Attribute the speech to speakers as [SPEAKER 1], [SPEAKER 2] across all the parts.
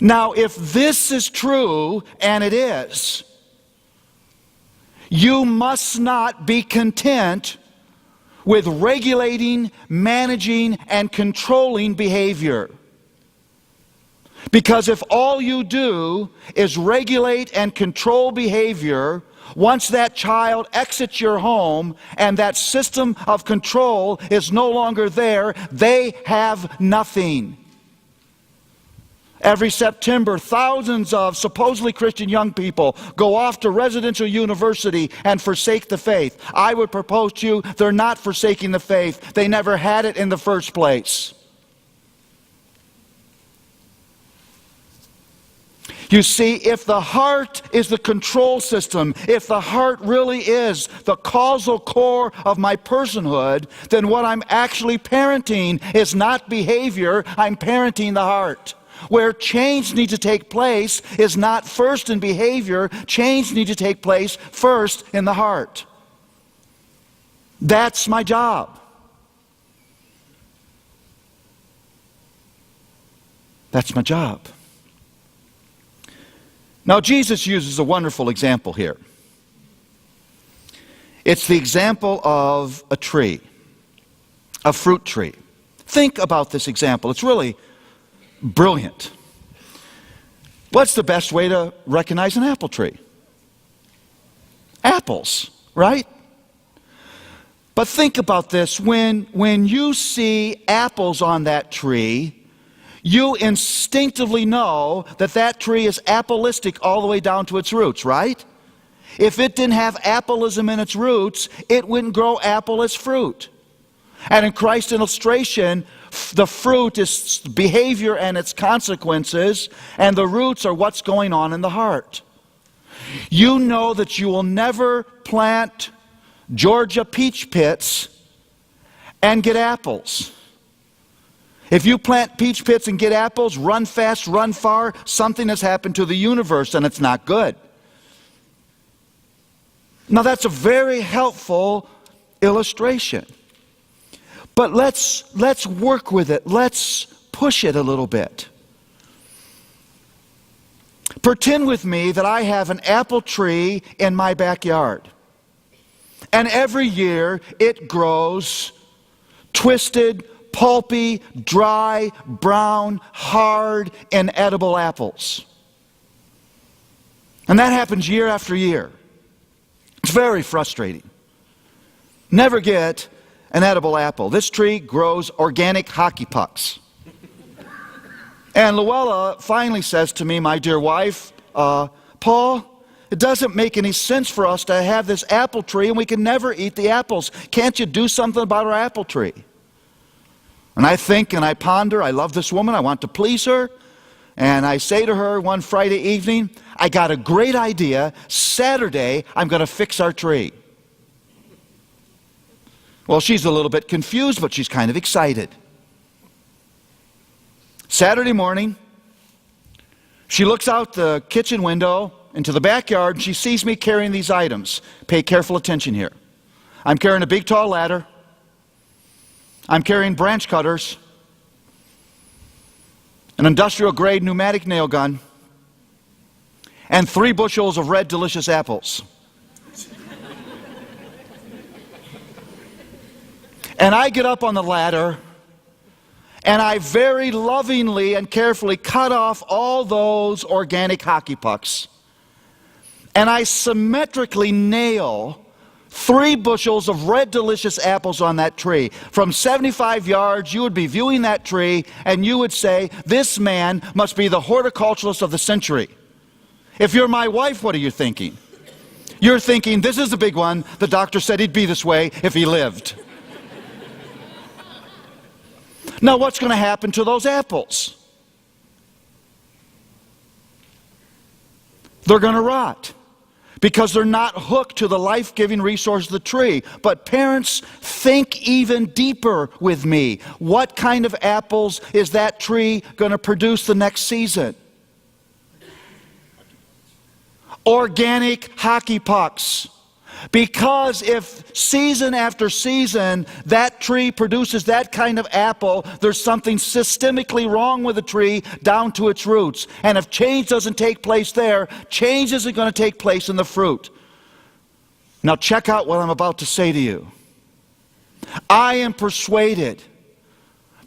[SPEAKER 1] Now, if this is true, and it is, you must not be content with regulating, managing, and controlling behavior. Because if all you do is regulate and control behavior, once that child exits your home and that system of control is no longer there, they have nothing. Every September, thousands of supposedly Christian young people go off to residential university and forsake the faith. I would propose to you, they're not forsaking the faith. They never had it in the first place. You see, if the heart is the control system, if the heart really is the causal core of my personhood, then what I'm actually parenting is not behavior, I'm parenting the heart. Where change needs to take place is not first in behavior, change needs to take place first in the heart. That's my job. That's my job. Now, Jesus uses a wonderful example here. It's the example of a tree, a fruit tree. Think about this example. It's really brilliant. What's the best way to recognize an apple tree? Apples, right? But think about this. When you see apples on that tree, you instinctively know that that tree is appleistic all the way down to its roots, right? If it didn't have appleism in its roots, it wouldn't grow apple as fruit. And in Christ's illustration, the fruit is behavior and its consequences, and the roots are what's going on in the heart. You know that you will never plant Georgia peach pits and get apples. If you plant peach pits and get apples, run fast, run far, something has happened to the universe and it's not good. Now that's a very helpful illustration. But let's work with it. Let's push it a little bit. Pretend with me that I have an apple tree in my backyard. And every year it grows twisted, pulpy, dry, brown, hard, inedible apples. And that happens year after year. It's very frustrating. Never get an edible apple. This tree grows organic hockey pucks. And Luella finally says to me, my dear wife, Paul, it doesn't make any sense for us to have this apple tree and we can never eat the apples. Can't you do something about our apple tree? And I think and I ponder, I love this woman, I want to please her. And I say to her one Friday evening, I got a great idea. Saturday, I'm going to fix our tree. Well, she's a little bit confused, but she's kind of excited. Saturday morning, she looks out the kitchen window into the backyard, and she sees me carrying these items. Pay careful attention here. I'm carrying a big, tall ladder. I'm carrying branch cutters, an industrial-grade pneumatic nail gun, and 3 bushels of red, delicious apples. And I get up on the ladder, and I very lovingly and carefully cut off all those organic hockey pucks. And I symmetrically nail 3 bushels of red, delicious apples on that tree. From 75 yards, you would be viewing that tree, and you would say, this man must be the horticulturalist of the century. If you're my wife, what are you thinking? You're thinking, this is the big one. The doctor said he'd be this way if he lived. Now, what's going to happen to those apples? They're going to rot because they're not hooked to the life-giving resource of the tree. But parents, think even deeper with me. What kind of apples is that tree going to produce the next season? Organic hockey pucks. Because if season after season that tree produces that kind of apple, there's something systemically wrong with the tree down to its roots. And if change doesn't take place there, change isn't going to take place in the fruit. Now check out what I'm about to say to you. I am persuaded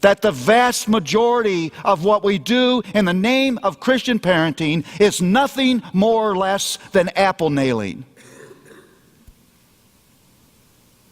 [SPEAKER 1] that the vast majority of what we do in the name of Christian parenting is nothing more or less than apple nailing.